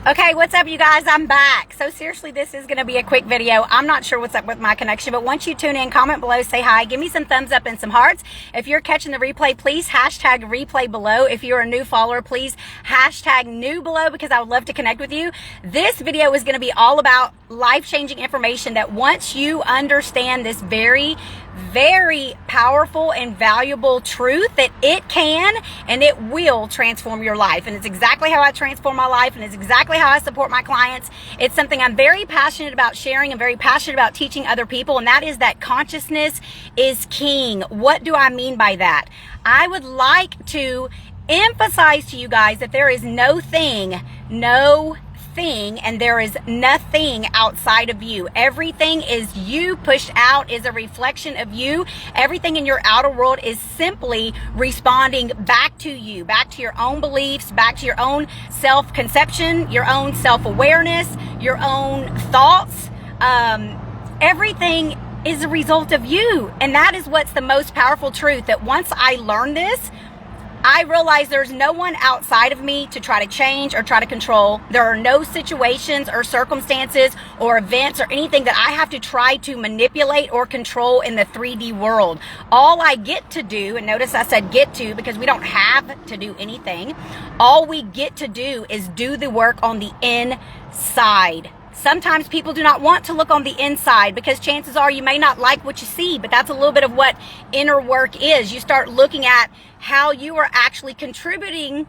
Okay, what's up, you guys? I'm back. So seriously, this is going to be a quick video. I'm not sure what's up with my connection, but once you tune in, comment below, say hi, give me some thumbs up and some hearts. If you're catching the replay, please hashtag replay below. If you're a new follower, please hashtag new below, because I would love to connect with you. This video is going to be all about life-changing information that once you understand this very powerful and valuable truth, that it can and it will transform your life. And it's exactly how I transform my life, and it's exactly how I support my clients. It's something I'm very passionate about sharing and very passionate about teaching other people, and that is that consciousness is king. What do I mean by that? I would like to emphasize to you guys that there is no thing, and there is nothing outside of you. Everything is you pushed out, is a reflection of you. Everything in your outer world is simply responding back to you, back to your own beliefs, back to your own self-conception, your own self-awareness, your own thoughts. Everything is a result of you. And that is what's the most powerful truth, that once I learned this, I realize there's no one outside of me to try to change or try to control. There are no situations or circumstances or events or anything that I have to try to manipulate or control in the 3D world. All I get to do, and notice I said get to because we don't have to do anything. All we get to do is do the work on the inside. Sometimes people do not want to look on the inside because chances are you may not like what you see, but that's a little bit of what inner work is. You start looking at how you are actually contributing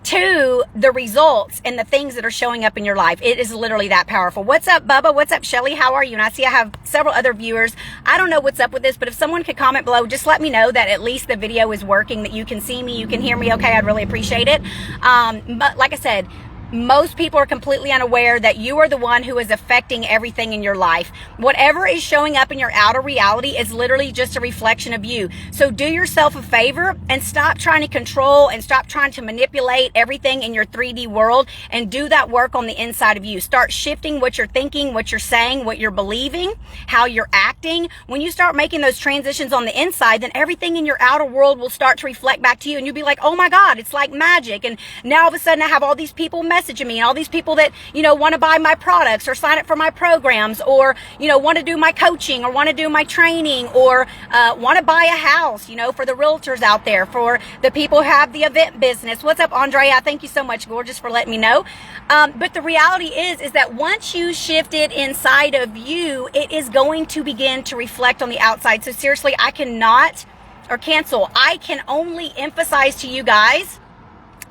to the results and the things that are showing up in your life. It is literally that powerful. What's up, Bubba? What's up, Shelly? How are you? And I see I have several other viewers. I don't know what's up with this, but if someone could comment below, just let me know that at least the video is working, that you can see me, you can hear me okay. I'd really appreciate it. But like I said, most people are completely unaware that you are the one who is affecting everything in your life. Whatever is showing up in your outer reality is literally just a reflection of you. So do yourself a favor and stop trying to control and stop trying to manipulate everything in your 3D world, and do that work on the inside of you. Start shifting what you're thinking, what you're saying, what you're believing, how you're acting. When you start making those transitions on the inside, then everything in your outer world will start to reflect back to you, and you'll be like, oh my God, it's like magic. And now all of a sudden I have all these people messaging me, and all these people that, want to buy my products or sign up for my programs, or, want to do my coaching or want to do my training, or want to buy a house, for the realtors out there, for the people who have the event business. What's up, Andrea? Thank you so much, gorgeous, for letting me know. But the reality is that once you shift it inside of you, it is going to begin to reflect on the outside. So seriously, I can only emphasize to you guys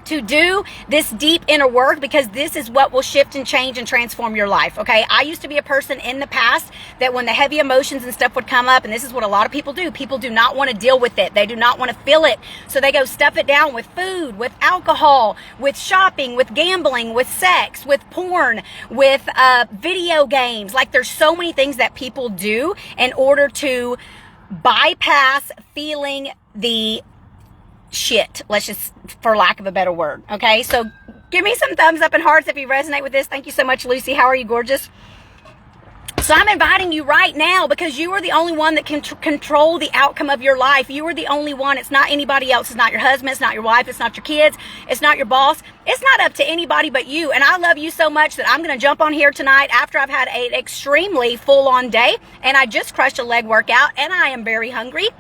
to do this deep inner work, because this is what will shift and change and transform your life. Okay, I used to be a person in the past that when the heavy emotions and stuff would come up, and this is what a lot of people do, people do not want to deal with it, they do not want to feel it, so they go stuff it down with food, with alcohol, with shopping, with gambling, with sex, with porn, with video games. Like, there's so many things that people do in order to bypass feeling the shit, let's just, for lack of a better word. Okay, so give me some thumbs up and hearts if you resonate with this. Thank you so much, Lucy. How are you, gorgeous? So I'm inviting you right now, because you are the only one that can control the outcome of your life. You are the only one. It's not anybody else. It's not your husband. It's not your wife. It's not your kids. It's not your boss. It's not up to anybody but you. And I love you so much that I'm going to jump on here tonight after I've had an extremely full-on day, and I just crushed a leg workout, and I am very hungry,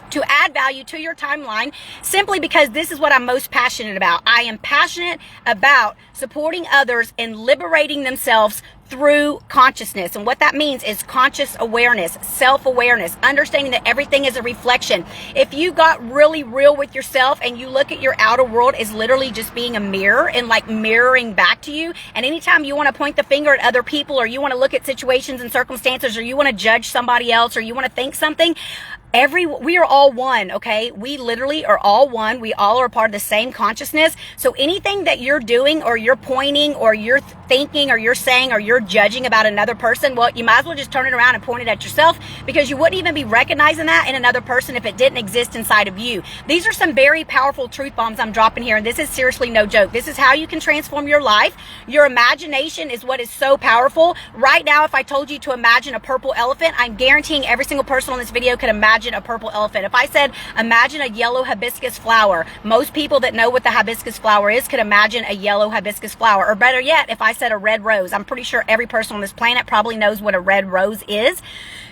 to add value to your timeline, simply because this is what I'm most passionate about. I am passionate about supporting others in liberating themselves through consciousness. And what that means is conscious awareness, self-awareness, understanding that everything is a reflection. If you got really real with yourself and you look at your outer world as literally just being a mirror and like mirroring back to you, and anytime you want to point the finger at other people, or you want to look at situations and circumstances, or you want to judge somebody else, or you want to think something, we are all one, okay? We literally are all one. We all are part of the same consciousness. So anything that you're doing, or you're pointing, or you're thinking, or you're saying, or you're you're judging about another person, well, you might as well just turn it around and point it at yourself, because you wouldn't even be recognizing that in another person if it didn't exist inside of you. These are some very powerful truth bombs I'm dropping here, and this is seriously no joke. This is how you can transform your life. Your imagination is what is so powerful. Right now, if I told you to imagine a purple elephant, I'm guaranteeing every single person on this video could imagine a purple elephant. If I said imagine a yellow hibiscus flower, most people that know what the hibiscus flower is could imagine a yellow hibiscus flower. Or better yet, if I said a red rose, I'm pretty sure every person on this planet probably knows what a red rose is.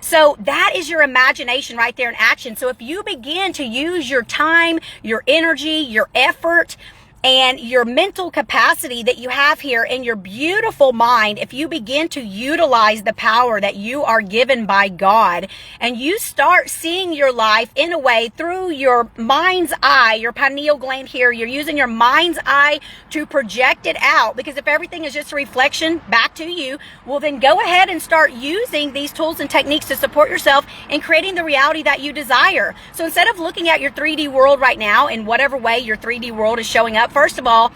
So that is your imagination right there in action. So if you begin to use your time, your energy, your effort, and your mental capacity that you have here in your beautiful mind, if you begin to utilize the power that you are given by God, and you start seeing your life in a way through your mind's eye, your pineal gland here, you're using your mind's eye to project it out, because if everything is just a reflection back to you, well then go ahead and start using these tools and techniques to support yourself in creating the reality that you desire. So instead of looking at your 3D world right now in whatever way your 3D world is showing up, first of all,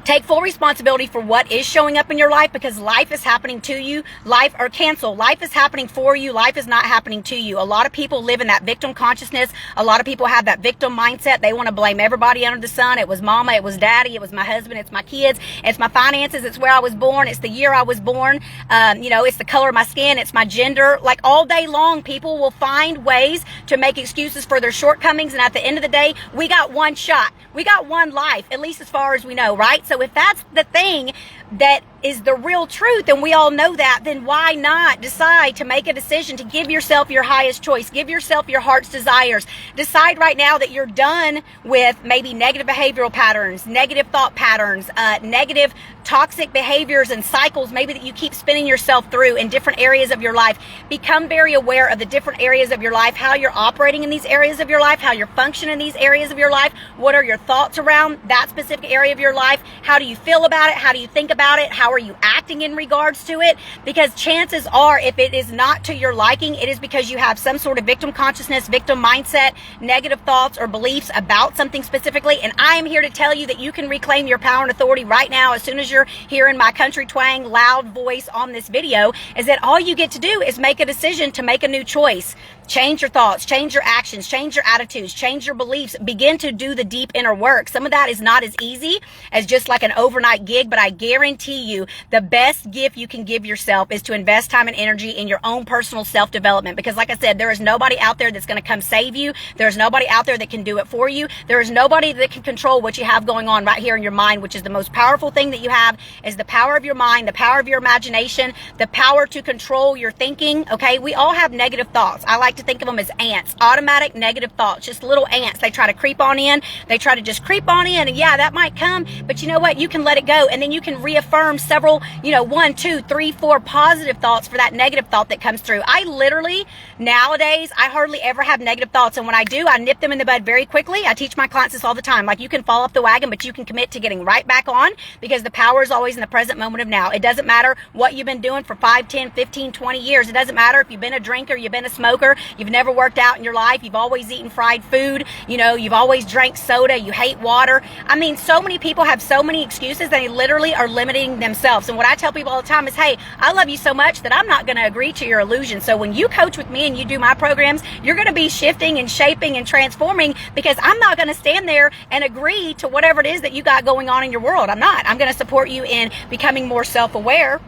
take full responsibility for what is showing up in your life, because life is happening to you. Life is happening for you. Life is not happening to you. A lot of people live in that victim consciousness. A lot of people have that victim mindset. They want to blame everybody under the sun. It was mama, it was daddy, it was my husband, it's my kids, it's my finances, it's where I was born, it's the year I was born, it's the color of my skin, it's my gender. Like all day long, people will find ways to make excuses for their shortcomings, and at the end of the day, we got one shot. We got one life, at least as far as we know, right? So if that's the thing that is the real truth, and we all know that, then why not decide to make a decision to give yourself your highest choice, give yourself your heart's desires. Decide right now that you're done with maybe negative behavioral patterns, negative thought patterns, negative toxic behaviors and cycles maybe that you keep spinning yourself through in different areas of your life. Become very aware of the different areas of your life, how you're operating in these areas of your life, how you're functioning in these areas of your life. What are your thoughts around that specific area of your life? How do you feel about it? How do you think about it? How are you acting in regards to it? Because chances are, if it is not to your liking, it is because you have some sort of victim consciousness, victim mindset, negative thoughts or beliefs about something specifically. And I am here to tell you that you can reclaim your power and authority right now as soon as you're hearing my country twang loud voice on this video, is that all you get to do is make a decision to make a new choice. Change your thoughts, change your actions, change your attitudes, change your beliefs, begin to do the deep inner work. Some of that is not as easy as just like an overnight gig, but I guarantee you the best gift you can give yourself is to invest time and energy in your own personal self-development. Because like I said, there is nobody out there that's going to come save you. There's nobody out there that can do it for you. There is nobody that can control what you have going on right here in your mind, which is the most powerful thing that you have, is the power of your mind, the power of your imagination, the power to control your thinking. Okay, we all have negative thoughts. I like to think of them as ants, automatic negative thoughts, just little ants. They try to creep on in. They try to just creep on in, and yeah, that might come, but you know what? You can let it go, and then you can reaffirm several, 1, 2, 3, 4 positive thoughts for that negative thought that comes through. I literally, nowadays, I hardly ever have negative thoughts, and when I do, I nip them in the bud very quickly. I teach my clients this all the time. Like, you can fall off the wagon, but you can commit to getting right back on, because the power is always in the present moment of now. It doesn't matter what you've been doing for 5, 10, 15, 20 years. It doesn't matter if you've been a drinker, you've been a smoker, you've never worked out in your life, you've always eaten fried food, you've always drank soda, you hate water. I mean, so many people have so many excuses that they literally are limiting themselves. And what I tell people all the time is, hey, I love you so much that I'm not going to agree to your illusion. So when you coach with me and you do my programs, you're going to be shifting and shaping and transforming, because I'm not going to stand there and agree to whatever it is that you got going on in your world. I'm not. I'm going to support you in becoming more self-aware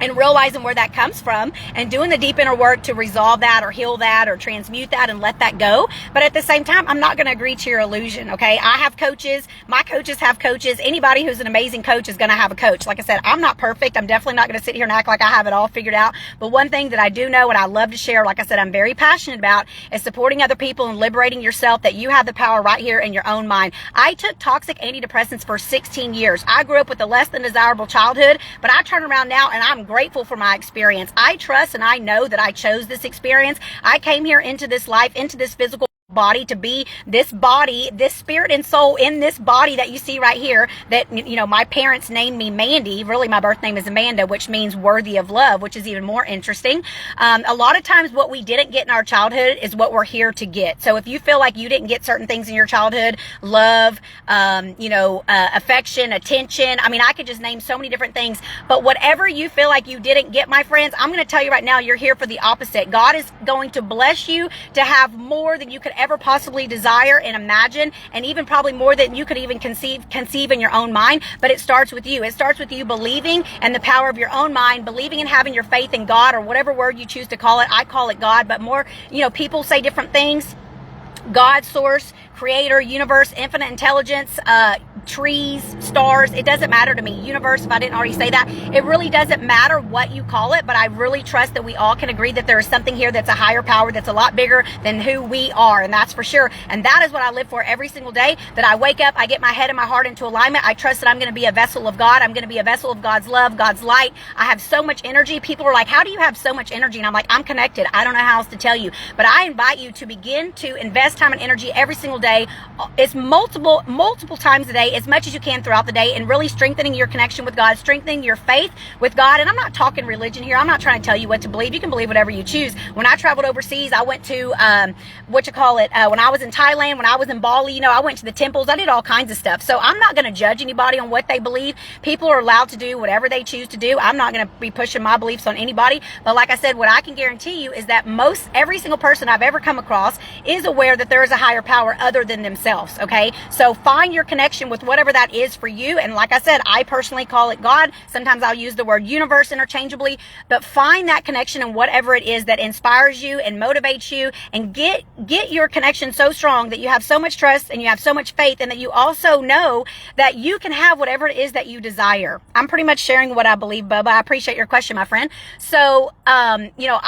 and realizing where that comes from and doing the deep inner work to resolve that or heal that or transmute that and let that go. But at the same time, I'm not going to agree to your illusion, okay? I have coaches. My coaches have coaches. Anybody who's an amazing coach is going to have a coach. Like I said, I'm not perfect. I'm definitely not going to sit here and act like I have it all figured out. But one thing that I do know and I love to share, like I said, I'm very passionate about, is supporting other people and liberating yourself, that you have the power right here in your own mind. I took toxic antidepressants for 16 years. I grew up with a less than desirable childhood, but I turn around now and I'm grateful for my experience. I trust and I know that I chose this experience. I came here into this life, into this physical body to be this body, this spirit and soul in this body that you see right here, that, you know, my parents named me Mandy. Really, my birth name is Amanda, which means worthy of love, which is even more interesting. A lot of times what we didn't get in our childhood is what we're here to get. So if you feel like you didn't get certain things in your childhood, love, affection, attention, I mean, I could just name so many different things, but whatever you feel like you didn't get, my friends, I'm going to tell you right now, you're here for the opposite. God is going to bless you to have more than you could ever possibly desire and imagine, and even probably more than you could even conceive in your own mind. But it starts with you. It starts with you believing in the power of your own mind, believing and having your faith in God, or whatever word you choose to call it. I call it God, but more, people say different things. God, source, creator, universe, infinite intelligence, trees, stars, it doesn't matter to me. Universe, if I didn't already say that, it really doesn't matter what you call it, but I really trust that we all can agree that there is something here that's a higher power, that's a lot bigger than who we are, and that's for sure. And that is what I live for every single day, that I wake up, I get my head and my heart into alignment. I trust that I'm going to be a vessel of God. I'm going to be a vessel of God's love, God's light. I have so much energy. People are like, how do you have so much energy? And I'm like, I'm connected. I don't know how else to tell you, but I invite you to begin to invest time and energy every single day. It's multiple times a day, as much as you can throughout the day, and really strengthening your connection with God, strengthening your faith with God. And I'm not talking religion here. I'm not trying to tell you what to believe. You can believe whatever you choose. When I traveled overseas, I went to, when I was in Thailand, when I was in Bali, I went to the temples. I did all kinds of stuff. So I'm not going to judge anybody on what they believe. People are allowed to do whatever they choose to do. I'm not going to be pushing my beliefs on anybody. But like I said, what I can guarantee you is that every single person I've ever come across is aware that there is a higher power other than themselves. Okay. So find your connection with whatever that is for you. And like I said, I personally call it God. Sometimes I'll use the word universe interchangeably, but find that connection in whatever it is that inspires you and motivates you, and get your connection so strong that you have so much trust and you have so much faith, and that you also know that you can have whatever it is that you desire. I'm pretty much sharing what I believe, Bubba. I appreciate your question, my friend. So,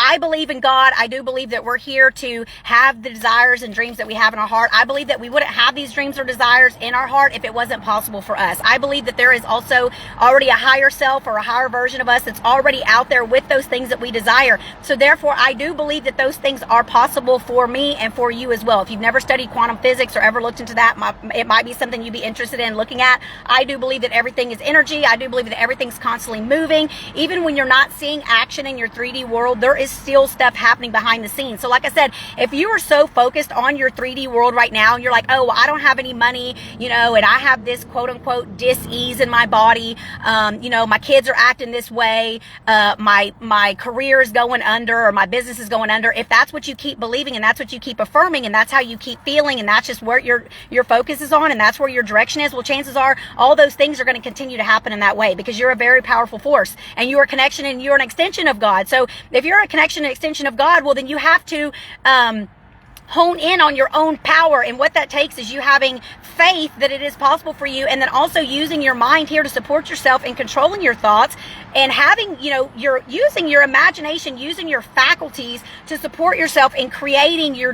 I believe in God. I do believe that we're here to have the desires and dreams that we have in our heart. I believe that we wouldn't have these dreams or desires in our heart if it wasn't possible for us. I believe that there is also already a higher self or a higher version of us that's already out there with those things that we desire. So therefore, I do believe that those things are possible for me and for you as well. If you've never studied quantum physics or ever looked into that, it might be something you'd be interested in looking at. I do believe that everything is energy. I do believe that everything's constantly moving. Even when you're not seeing action in your 3D world, there is still stuff happening behind the scenes. So like I said, if you are so focused on your 3D world right now, and you're like, oh, well, I don't have any money, and I have this quote unquote dis-ease in my body, my kids are acting this way, my career is going under, or my business is going under. If that's what you keep believing, and that's what you keep affirming, and that's how you keep feeling, and that's just where your focus is on, and that's where your direction is, well, chances are all those things are going to continue to happen in that way, because you're a very powerful force, and you're a connection, and you're an extension of God. So if you're a connection and extension of God, well, then you have to hone in on your own power. And what that takes is you having faith that it is possible for you, and then also using your mind here to support yourself and controlling your thoughts, and having, you're using your imagination, using your faculties to support yourself in creating your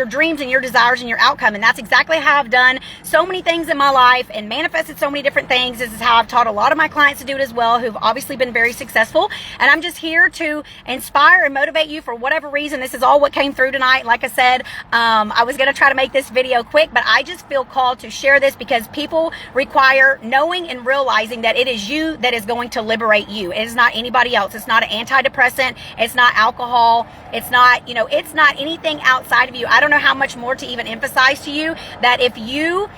dreams and your desires and your outcome. And that's exactly how I've done so many things in my life and manifested so many different things. This is how I've taught a lot of my clients to do it as well, who've obviously been very successful. And I'm just here to inspire and motivate you for whatever reason. This is all what came through tonight. Like I said, I was going to try to make this video quick, but I just feel called to share this because people require knowing and realizing that it is you that is going to liberate you. It is not anybody else. It's not an antidepressant. It's not alcohol. It's not, it's not anything outside of you. I don't know how much more to even emphasize to you that if you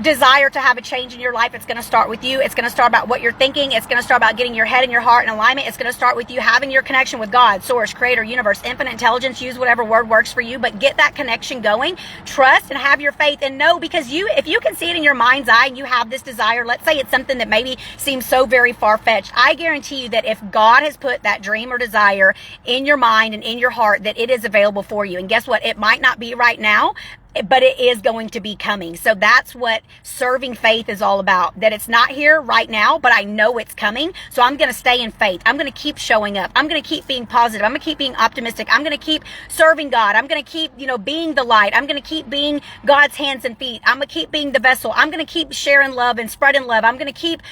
desire to have a change in your life, it's going to start with you. It's going to start about what you're thinking. It's going to start about getting your head and your heart in alignment. It's going to start with you having your connection with God, source, creator, universe, infinite intelligence. Use whatever word works for you, but get that connection going. Trust and have your faith, and know, because if you can see it in your mind's eye and you have this desire, let's say it's something that maybe seems so very far-fetched, I guarantee you that if God has put that dream or desire in your mind and in your heart, that it is available for you. And guess what? It might not be right now, but it is going to be coming. So that's what serving faith is all about. That it's not here right now, but I know it's coming. So I'm going to stay in faith. I'm going to keep showing up. I'm going to keep being positive. I'm going to keep being optimistic. I'm going to keep serving God. I'm going to keep, being the light. I'm going to keep being God's hands and feet. I'm going to keep being the vessel. I'm going to keep sharing love and spreading love. I'm going to keep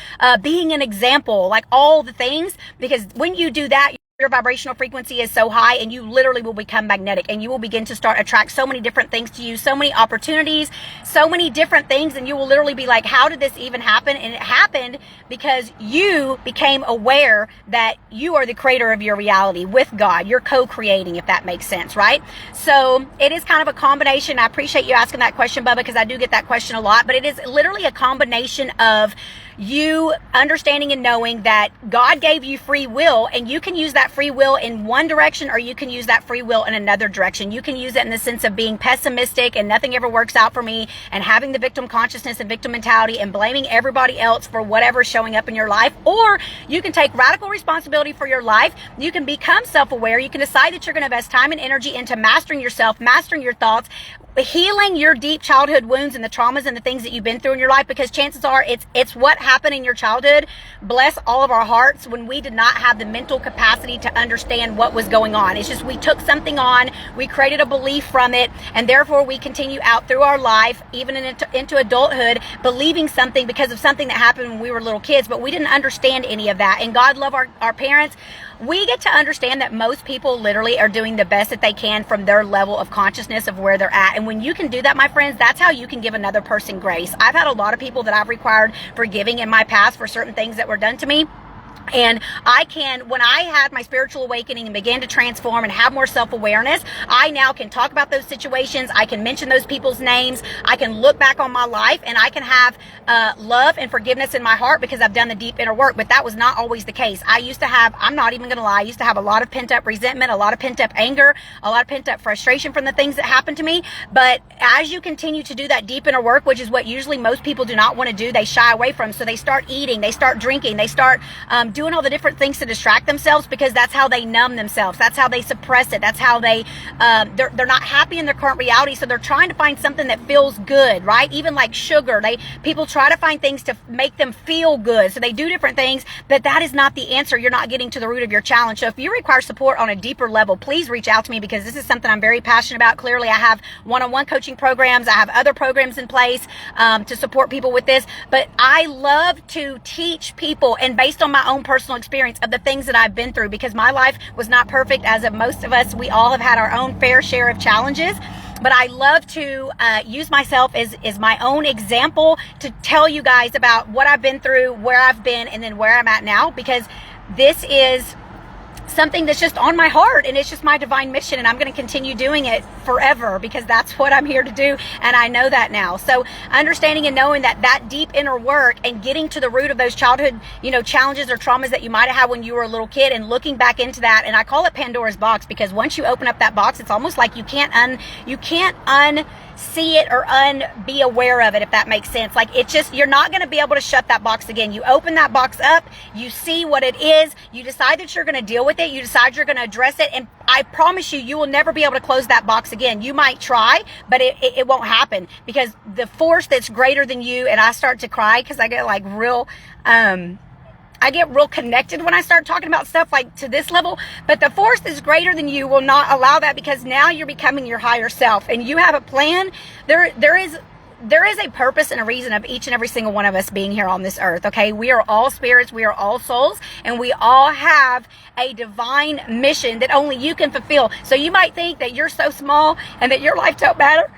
being an example, like all the things, because when you do that, your vibrational frequency is so high, and you literally will become magnetic, and you will begin to start attract so many different things to you, so many opportunities, so many different things, and you will literally be like, how did this even happen? And it happened because you became aware that you are the creator of your reality with God. You're co-creating, if that makes sense, right? So it is kind of a combination. I appreciate you asking that question, Bubba, because I do get that question a lot, but it is literally a combination of you understanding and knowing that God gave you free will, and you can use that free will in one direction, or you can use that free will in another direction. You can use it in the sense of being pessimistic and nothing ever works out for me, and having the victim consciousness and victim mentality and blaming everybody else for whatever's showing up in your life. Or you can take radical responsibility for your life. You can become self-aware. You can decide that you're going to invest time and energy into mastering yourself, mastering your thoughts, healing your deep childhood wounds and the traumas and the things that you've been through in your life, because chances are it's what happened in your childhood. Bless all of our hearts when we did not have the mental capacity to understand what was going on. It's just we took something on, we created a belief from it, and therefore we continue out through our life, even into adulthood, believing something because of something that happened when we were little kids, but we didn't understand any of that. And God love our parents. We get to understand that most people literally are doing the best that they can from their level of consciousness of where they're at. And when you can do that, my friends, that's how you can give another person grace. I've had a lot of people that I've required forgiving in my past for certain things that were done to me. And when I had my spiritual awakening and began to transform and have more self-awareness, I now can talk about those situations. I can mention those people's names. I can look back on my life, and I can have love and forgiveness in my heart because I've done the deep inner work. But that was not always the case. I used to have, I'm not even going to lie, I used to have a lot of pent up resentment, a lot of pent up anger, a lot of pent up frustration from the things that happened to me. But as you continue to do that deep inner work, which is what usually most people do not want to do, they shy away from. So they start eating, they start drinking, they start doing all the different things to distract themselves, because that's how they numb themselves. That's how they suppress it. That's how they're not happy in their current reality. So they're trying to find something that feels good, right? Even like sugar, people try to find things to make them feel good. So they do different things, but that is not the answer. You're not getting to the root of your challenge. So if you require support on a deeper level, please reach out to me, because this is something I'm very passionate about. Clearly, I have one-on-one coaching programs. I have other programs in place to support people with this, but I love to teach people, and based on my own personal experience of the things that I've been through, because my life was not perfect, as of most of us. We all have had our own fair share of challenges, but I love to use myself as my own example to tell you guys about what I've been through, where I've been, and then where I'm at now, because this is something that's just on my heart, and it's just my divine mission, and I'm going to continue doing it forever, because that's what I'm here to do, and I know that now. So understanding and knowing that deep inner work and getting to the root of those childhood, challenges or traumas that you might have had when you were a little kid, and looking back into that, and I call it Pandora's box, because once you open up that box, it's almost like you can't unsee it or be aware of it, if that makes sense. Like, it's just, you're not going to be able to shut that box again. You open that box up, you see what it is, you decide that you're going to deal with it, you decide you're going to address it, and I promise you, you will never be able to close that box again. You might try, but it won't happen, because the force that's greater than you, and I start to cry because I get like real connected when I start talking about stuff like to this level, but the force that's greater than you will not allow that, because now you're becoming your higher self, and you have a plan. There is a purpose and a reason of each and every single one of us being here on this earth, okay? We are all spirits, we are all souls, and we all have a divine mission that only you can fulfill. So you might think that you're so small and that your life don't matter.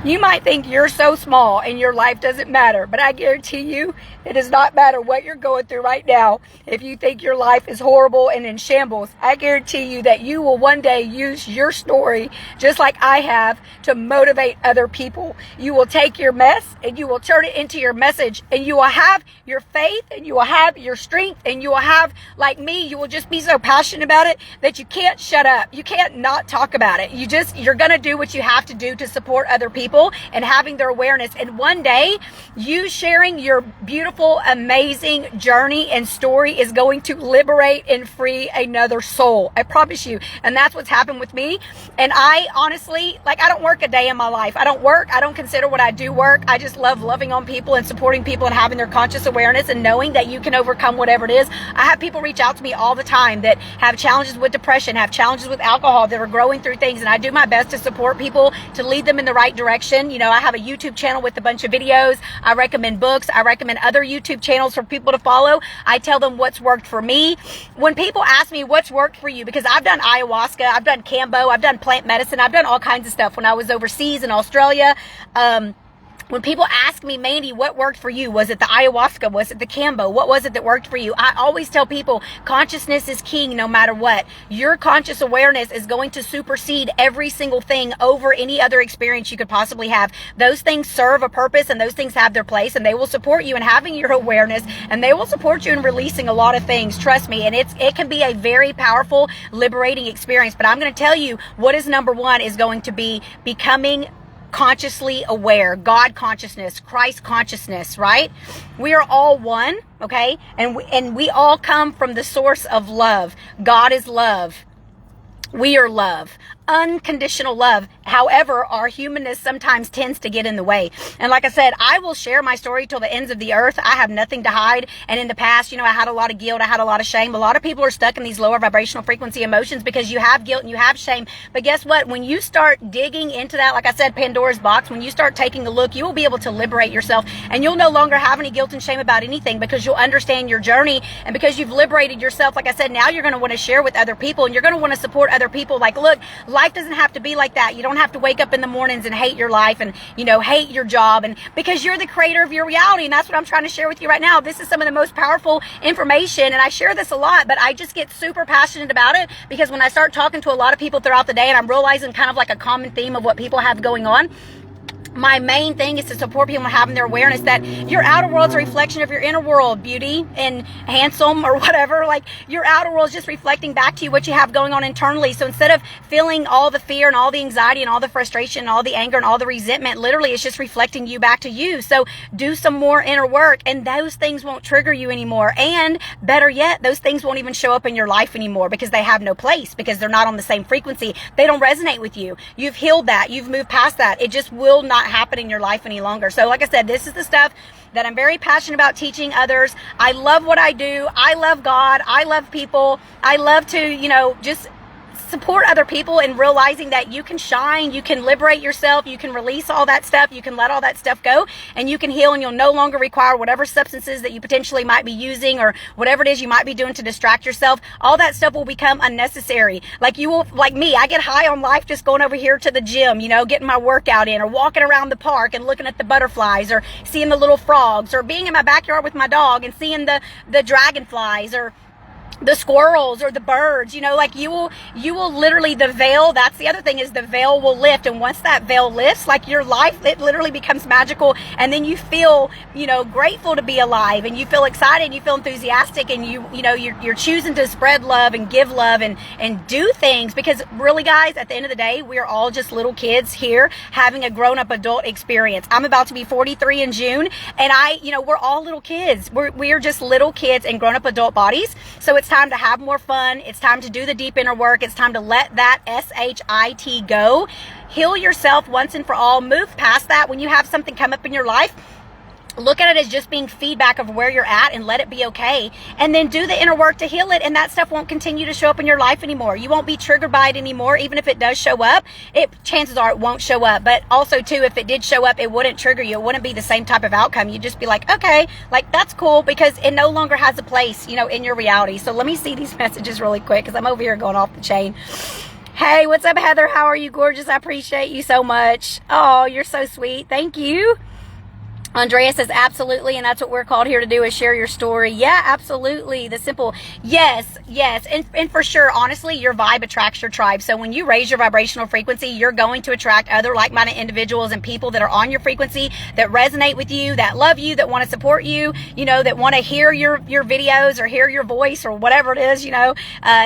You might think you're so small and your life doesn't matter, but I guarantee you it does not matter what you're going through right now. If you think your life is horrible and in shambles, I guarantee you that you will one day use your story, just like I have, to motivate other people. You will take your mess and you will turn it into your message, and you will have your faith, and you will have your strength, and you will have, like me, you will just be so passionate about it that you can't shut up. You can't not talk about it. You're going to do what you have to do to support other people and having their awareness. And one day, you sharing your beautiful, amazing journey and story is going to liberate and free another soul. I promise you. And that's what's happened with me. And I honestly, I don't work a day in my life. I don't consider what I do work. I just love loving on people and supporting people and having their conscious awareness and knowing that you can overcome whatever it is. I have people reach out to me all the time that have challenges with depression, have challenges with alcohol, that are growing through things. And I do my best to support people, to lead them in the right direction, section. You know, I have a YouTube channel with a bunch of videos. I recommend books. I recommend other YouTube channels for people to follow. I tell them what's worked for me. When people ask me what's worked for you, because I've done ayahuasca, I've done Kambo, I've done plant medicine, I've done all kinds of stuff when I was overseas in Australia. When people ask me, Mandy, what worked for you? Was it the ayahuasca? Was it the Kambo? What was it that worked for you? I always tell people consciousness is king no matter what. Your conscious awareness is going to supersede every single thing over any other experience you could possibly have. Those things serve a purpose and those things have their place, and they will support you in having your awareness, and they will support you in releasing a lot of things. Trust me. And it can be a very powerful, liberating experience. But I'm going to tell you what is number one is going to be becoming consciously aware, God consciousness, Christ consciousness, right? We are all one, okay? And we all come from the source of love. God is love. We are love. Unconditional love. However, our humanness sometimes tends to get in the way. And like I said, I will share my story till the ends of the earth. I have nothing to hide. And in the past, you know, I had a lot of guilt. I had a lot of shame. A lot of people are stuck in these lower vibrational frequency emotions because you have guilt and you have shame. But guess what? When you start digging into that, like I said, Pandora's box, when you start taking a look, you will be able to liberate yourself, and you'll no longer have any guilt and shame about anything because you'll understand your journey. And because you've liberated yourself, like I said, now you're going to want to share with other people, and you're going to want to support other people. Like, look, life doesn't have to be like that. You don't have to wake up in the mornings and hate your life and, you know, hate your job, and because you're the creator of your reality. And that's what I'm trying to share with you right now. This is some of the most powerful information, and I share this a lot, but I just get super passionate about it because when I start talking to a lot of people throughout the day, and I'm realizing kind of like a common theme of what people have going on, my main thing is to support people in having their awareness that your outer world's a reflection of your inner world, beauty and handsome or whatever. Like, your outer world is just reflecting back to you what you have going on internally. So instead of feeling all the fear and all the anxiety and all the frustration and all the anger and all the resentment, literally it's just reflecting you back to you. So do some more inner work, and those things won't trigger you anymore. And better yet, those things won't even show up in your life anymore because they have no place, because they're not on the same frequency. They don't resonate with you. You've healed that. You've moved past that. It just will not happen in your life any longer. So like I said, this is the stuff that I'm very passionate about teaching others. I love what I do. I love God. I love people. I love to, you know, just support other people in realizing that you can shine, you can liberate yourself, you can release all that stuff, you can let all that stuff go, and you can heal, and you'll no longer require whatever substances that you potentially might be using or whatever it is you might be doing to distract yourself. All that stuff will become unnecessary. Like, you will, like me, I get high on life just going over here to the gym, you know, getting my workout in, or walking around the park and looking at the butterflies, or seeing the little frogs, or being in my backyard with my dog and seeing the dragonflies, or the squirrels, or the birds. You know, like, you will literally, the veil, that's the other thing, is the veil will lift. And once that veil lifts, like, your life, it literally becomes magical. And then you feel, you know, grateful to be alive, and you feel excited, and you feel enthusiastic, and you know, you're choosing to spread love and give love and do things. Because really, guys, at the end of the day, we're all just little kids here having a grown-up adult experience. I'm about to be 43 in June, and you know, we're all little kids. We're just little kids in grown-up adult bodies. So it's time to have more fun. It's time to do the deep inner work. It's time to let that SHIT go. Heal yourself once and for all. Move past that. When you have something come up in your life, look at it as just being feedback of where you're at, and let it be okay. And then do the inner work to heal it, and that stuff won't continue to show up in your life anymore. You won't be triggered by it anymore. Even if it does show up, chances are it won't show up. But also too, if it did show up, it wouldn't trigger you. It wouldn't be the same type of outcome. You'd just be like, okay, like, that's cool, because it no longer has a place, you know, in your reality. So let me see these messages really quick, because I'm over here going off the chain. Hey, what's up, Heather? How are you, gorgeous? I appreciate you so much. Oh, you're so sweet. Thank you. Andrea says, absolutely, and that's what we're called here to do, is share your story. Yeah, absolutely. The simple, yes. And for sure, honestly, your vibe attracts your tribe. So when you raise your vibrational frequency, you're going to attract other like-minded individuals and people that are on your frequency, that resonate with you, that love you, that want to support you, you know, that want to hear your videos, or hear your voice, or whatever it is, you know,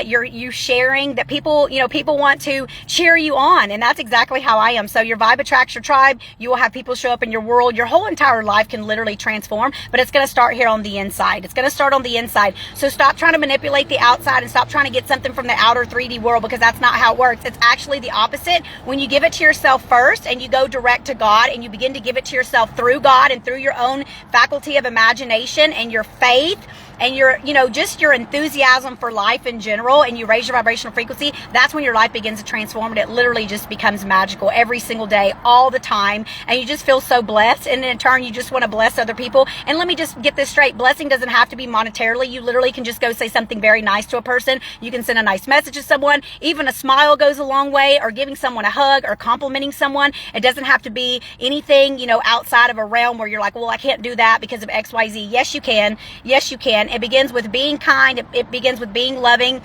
you sharing, that people, you know, people want to cheer you on. And that's exactly how I am. So your vibe attracts your tribe. You will have people show up in your world. Your whole entire life can literally transform, but it's going to start here on the inside. It's going to start on the inside. So stop trying to manipulate the outside, and stop trying to get something from the outer 3D world, because that's not how it works. It's actually the opposite. When you give it to yourself first, and you go direct to God, and you begin to give it to yourself through God and through your own faculty of imagination and your faith and your, you know, just your enthusiasm for life in general, and you raise your vibrational frequency, that's when your life begins to transform, and it literally just becomes magical every single day, all the time, and you just feel so blessed, and in turn you just want to bless other people. And let me just get this straight, blessing doesn't have to be monetarily. You literally can just go say something very nice to a person. You can send a nice message to someone. Even a smile goes a long way, or giving someone a hug, or complimenting someone. It doesn't have to be anything, you know, outside of a realm where you're like, well, I can't do that because of XYZ. Yes, you can. Yes, you can. It begins with being kind. It begins with being loving,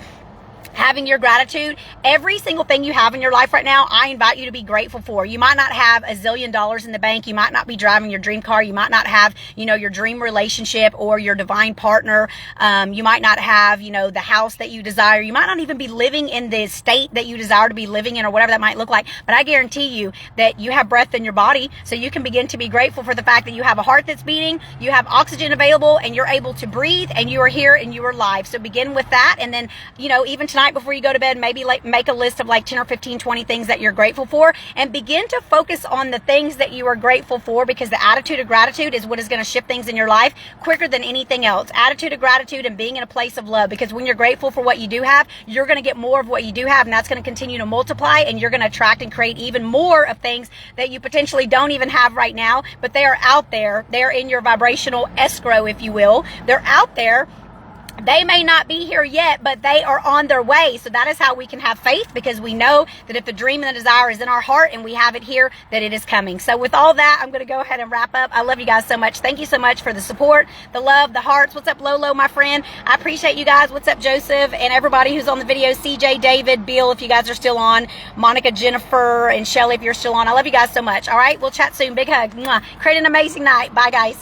having your gratitude. Every single thing you have in your life right now, I invite you to be grateful for. You might not have $1 zillion in the bank. You might not be driving your dream car. You might not have, you know, your dream relationship or your divine partner. You might not have, you know, the house that you desire. You might not even be living in the state that you desire to be living in, or whatever that might look like. But I guarantee you that you have breath in your body, so you can begin to be grateful for the fact that you have a heart that's beating, you have oxygen available, and you're able to breathe, and you are here and you are alive. So begin with that. And then, you know, even tonight before you go to bed, maybe like make a list of like 10 or 15, 20 things that you're grateful for, and begin to focus on the things that you are grateful for, because the attitude of gratitude is what is going to shift things in your life quicker than anything else. Attitude of gratitude and being in a place of love, because when you're grateful for what you do have, you're going to get more of what you do have, and that's going to continue to multiply, and you're going to attract and create even more of things that you potentially don't even have right now, but they are out there. They're in your vibrational escrow, if you will. They're out there. They may not be here yet, but they are on their way. So that is how we can have faith, because we know that if the dream and the desire is in our heart and we have it here, that it is coming. So with all that, I'm going to go ahead and wrap up. I love you guys so much. Thank you so much for the support, the love, the hearts. What's up, Lolo, my friend? I appreciate you guys. What's up, Joseph, and everybody who's on the video? CJ, David, Bill, if you guys are still on, Monica, Jennifer, and Shelly, if you're still on. I love you guys so much. All right, we'll chat soon. Big hug. Mwah. Create an amazing night. Bye, guys.